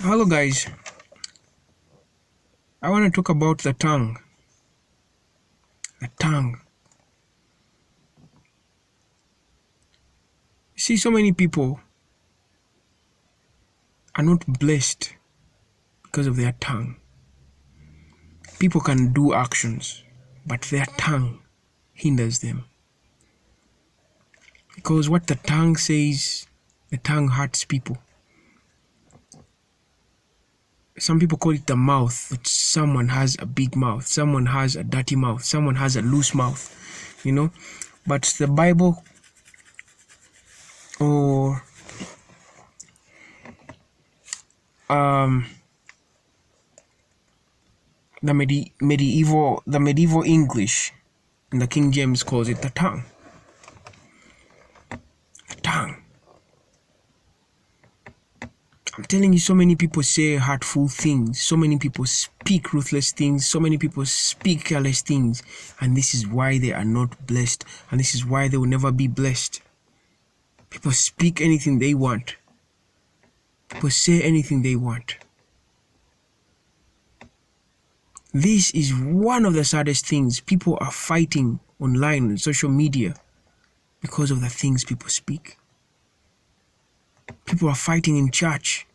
Hello guys, I want to talk about the tongue. The tongue. You see, so many people are not blessed because of their tongue. People can do actions, but their tongue hinders them. Because what the tongue says, the tongue hurts people. Some people call it the mouth, that someone has a big mouth, someone has a dirty mouth, someone has a loose mouth, But the Bible or the medieval English and the King James calls it the tongue. The tongue. I'm telling you, so many people say hurtful things, so many people speak ruthless things, so many people speak careless things, and this is why they are not blessed, and this is why they will never be blessed. People speak anything they want. People say anything they want. This is one of the saddest things. People are fighting online on social media because of the things people speak. People are fighting in church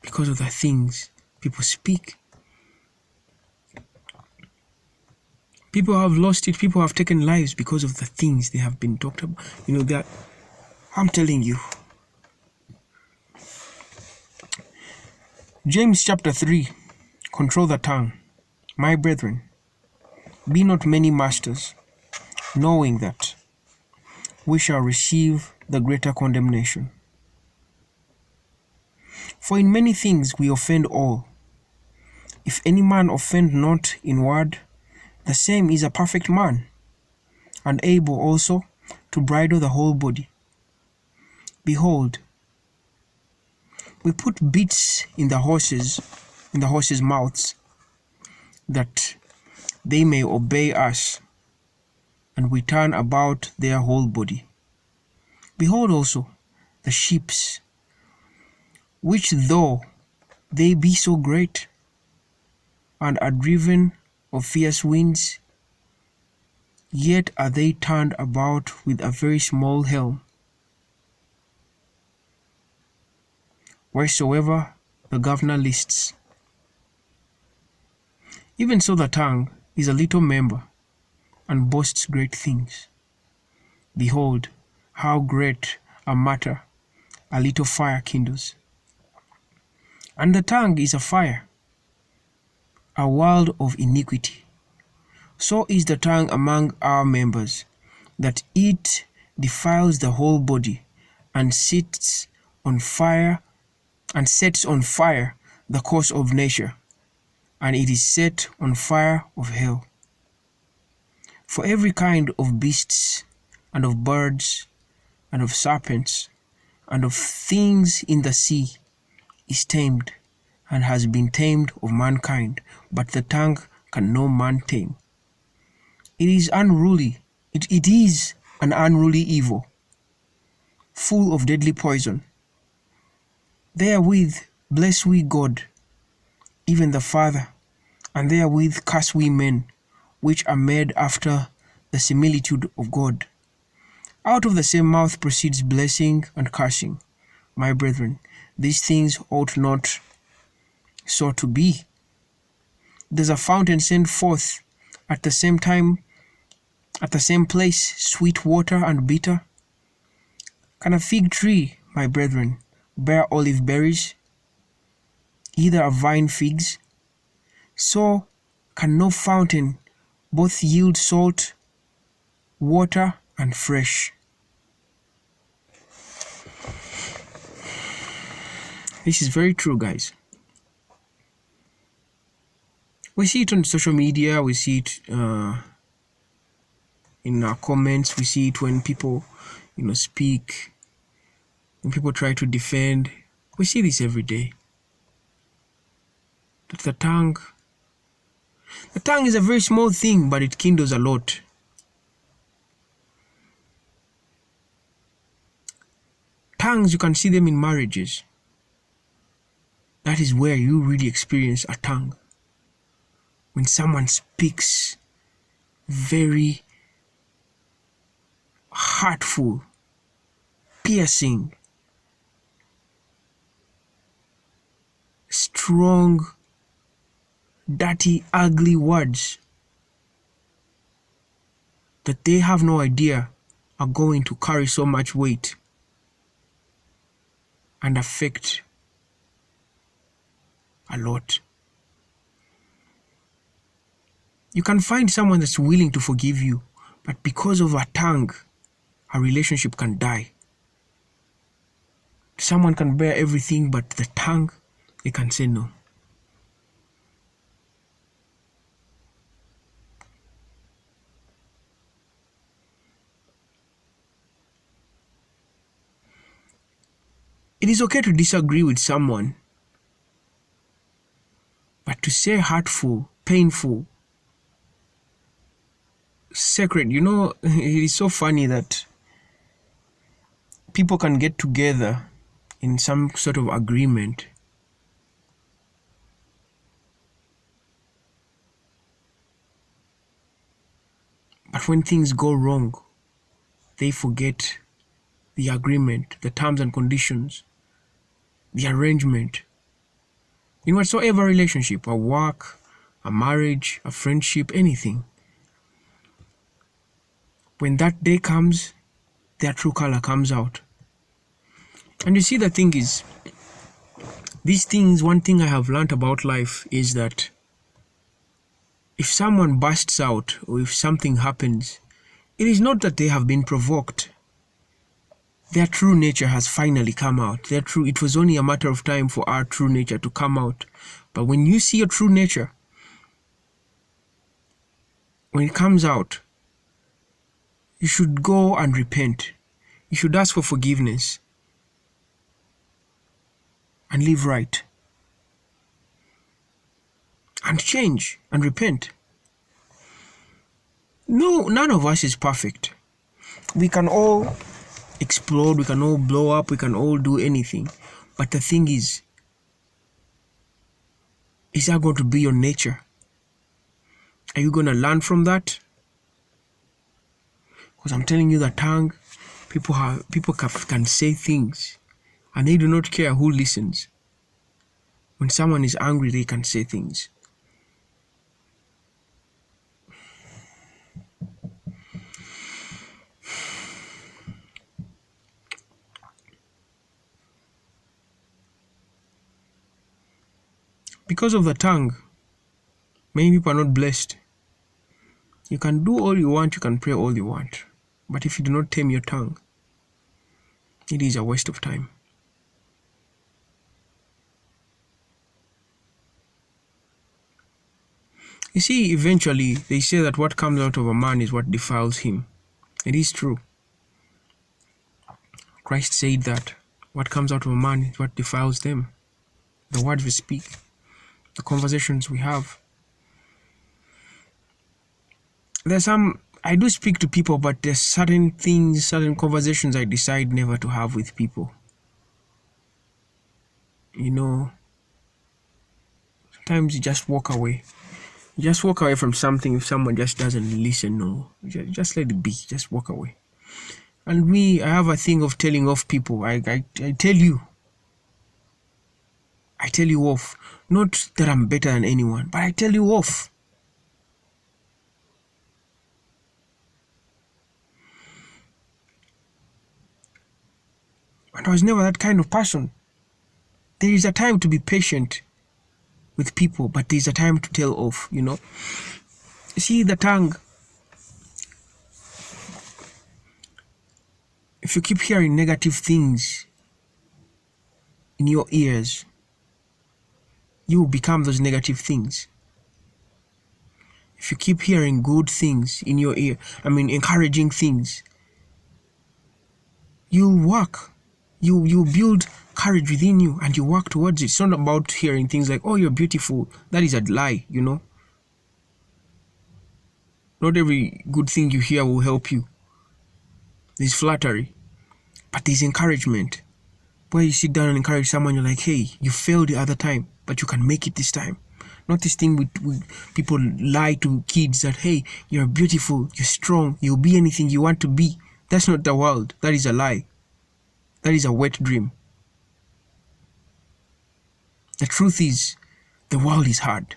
because of the things people speak. People have lost it. People have taken lives because of the things they have been talked about. That I'm telling you. James chapter 3. Control the tongue. My brethren, be not many masters, knowing that we shall receive the greater condemnation. For in many things we offend all. If any man offend not in word, the same is a perfect man, and able also to bridle the whole body. Behold, we put bits in the horses' mouths, that they may obey us, and we turn about their whole body. Behold also the ships, which though they be so great, and are driven of fierce winds, yet are they turned about with a very small helm, wheresoever the governor lists. Even so the tongue is a little member, and boasts great things. Behold, how great a matter a little fire kindles. And the tongue is a fire, a world of iniquity. So is the tongue among our members, that it defiles the whole body, and sets on fire the course of nature, and it is set on fire of hell. For every kind of beasts, and of birds, and of serpents, and of things in the sea is tamed, and has been tamed of mankind, but the tongue can no man tame. It is unruly, it is an unruly evil, full of deadly poison. Therewith bless we God, even the Father, and therewith curse we men, which are made after the similitude of God. Out of the same mouth proceeds blessing and cursing. My brethren, these things ought not so to be. Does a fountain send forth at the same place, sweet water and bitter? Can a fig tree, my brethren, bear olive berries, either a vine figs? So can no fountain both yield salt water and fresh. This is very true, guys. We see it on social media, we see it in our comments, we see it when people speak, when people try to defend. We see this every day. That the tongue is a very small thing, but it kindles a lot. Tongues, you can see them in marriages. that is where you really experience a tongue. When someone speaks very hurtful, piercing, strong, dirty, ugly words that they have no idea are going to carry so much weight and affect a lot. You can find someone that's willing to forgive you, but because of a tongue, a relationship can die. Someone can bear everything, but the tongue, they can say no. It is okay to disagree with someone, but to say hurtful, painful, sacred, it is so funny that people can get together in some sort of agreement, but when things go wrong, they forget the agreement, the terms and conditions, the arrangement. In whatsoever relationship, a work, a marriage, a friendship, anything. When that day comes, their true color comes out. And you see, the thing is, these things, one thing I have learned about life is that if someone bursts out or if something happens, it is not that they have been provoked. Their true nature has finally come out. It was only a matter of time for our true nature to come out. But when you see your true nature, when it comes out, you should go and repent. You should ask for forgiveness and live right and change and repent. No, none of us is perfect. We can all explode, we can all blow up, we can all do anything. But the thing is that going to be your nature? Are you going to learn from that? Because I'm telling you, the tongue, people can say things and they do not care who listens. When someone is angry, they can say things. Because of the tongue, many people are not blessed. You can do all you want, you can pray all you want, but if you do not tame your tongue, it is a waste of time. You see, eventually, they say that what comes out of a man is what defiles him. It is true. Christ said that what comes out of a man is what defiles them. The words we speak, the conversations we have. I do speak to people, but there's certain things, certain conversations I decide never to have with people. Sometimes you just walk away. You just walk away from something if someone just doesn't listen. No, just let it be. Just walk away. And me, I have a thing of telling off people. I tell you off. Not that I'm better than anyone, but I tell you off. And I was never that kind of person. There is a time to be patient with people, but there's a time to tell off, You see, the tongue, if you keep hearing negative things in your ears, you will become those negative things. If you keep hearing good things in your ear, encouraging things, you'll work. You build courage within you and you work towards it. It's not about hearing things like, oh, you're beautiful. That is a lie, Not every good thing you hear will help you. There's flattery, but there's encouragement. Where you sit down and encourage someone, you're like, hey, you failed the other time, but you can make it this time. Not this thing with people lie to kids that, hey, you're beautiful, you're strong, you'll be anything you want to be. That's not the world. That is a lie. That is a wet dream. The truth is, the world is hard,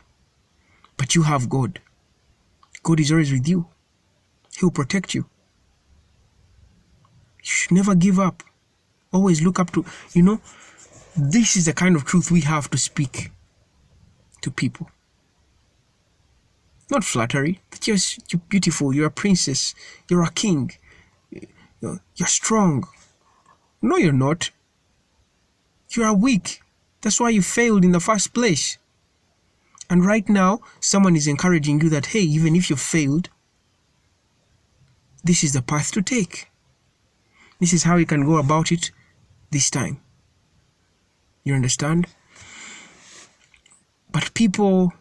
but you have God. God is always with you. He will protect you. You should never give up. Always look up to, this is the kind of truth we have to speak to people. Not flattery. That you're beautiful, you're a princess, you're a king, you're strong. No, you're not. You are weak. That's why you failed in the first place. And right now, someone is encouraging you that, hey, even if you failed, this is the path to take. This is how you can go about it this time. You understand? But people,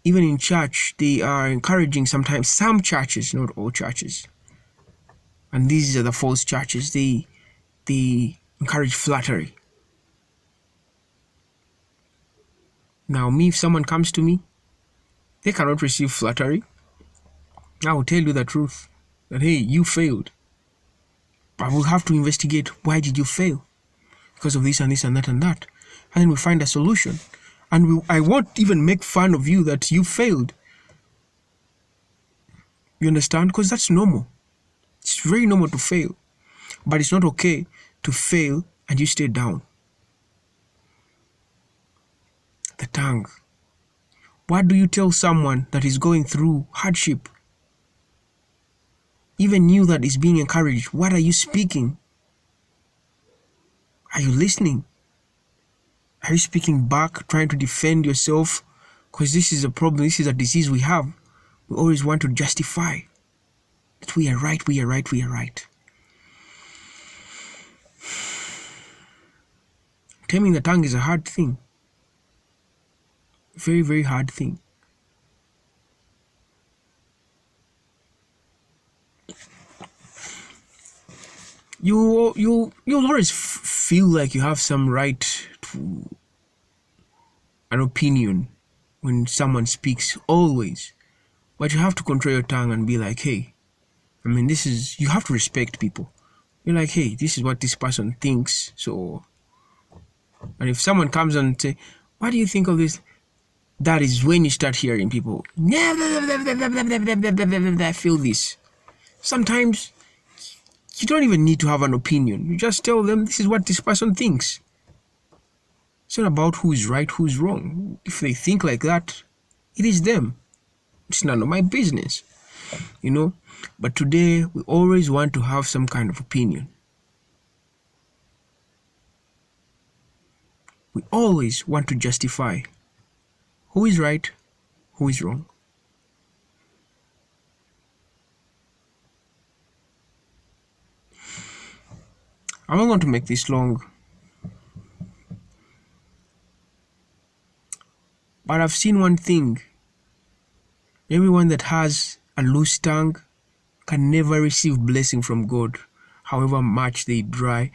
even in church, they are encouraging sometimes, some churches, not all churches. And these are the false churches. They encourage flattery. Now, if someone comes to me, they cannot receive flattery. I will tell you the truth. That, hey, you failed. But we'll have to investigate, why did you fail? Because of this and this and that and that. And then we find a solution. And I won't even make fun of you that you failed. You understand? Because that's normal. It's very normal to fail. But it's not okay to fail and you stay down. The tongue. What do you tell someone that is going through hardship? Even you that is being encouraged, what are you speaking? Are you listening? Are you speaking back, trying to defend yourself? Because this is a problem, this is a disease we have. We always want to justify that we are right, we are right, we are right. Taming the tongue is a hard thing. Very, very hard thing. You'll always feel like you have some right to an opinion when someone speaks, always. But you have to control your tongue and be like, hey, you have to respect people. You're like, hey, this is what this person thinks. So, and if someone comes and say, what do you think of this? That is when you start hearing people, I feel this. Sometimes you don't even need to have an opinion. You just tell them this is what this person thinks. It's not about who is right, who is wrong. If they think like that, it is them. It's none of my business. But today, we always want to have some kind of opinion. We always want to justify who is right, who is wrong. I'm not going to make this long. But I've seen one thing. Everyone that has a loose tongue can never receive blessing from God. However much they try,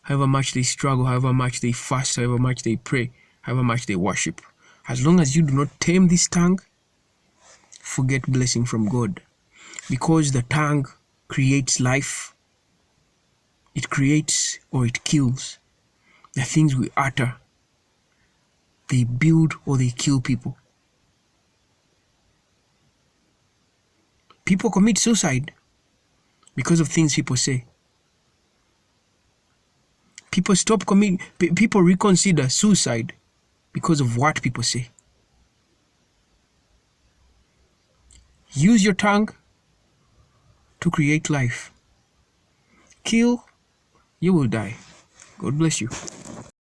however much they struggle, however much they fast, however much they pray, however much they worship. As long as you do not tame this tongue, forget blessing from God. Because the tongue creates life. It creates or it kills. The things we utter, they build or they kill people. People commit suicide because of things people say. People reconsider suicide because of what people say. Use your tongue to create life. Kill, you will die. God bless you.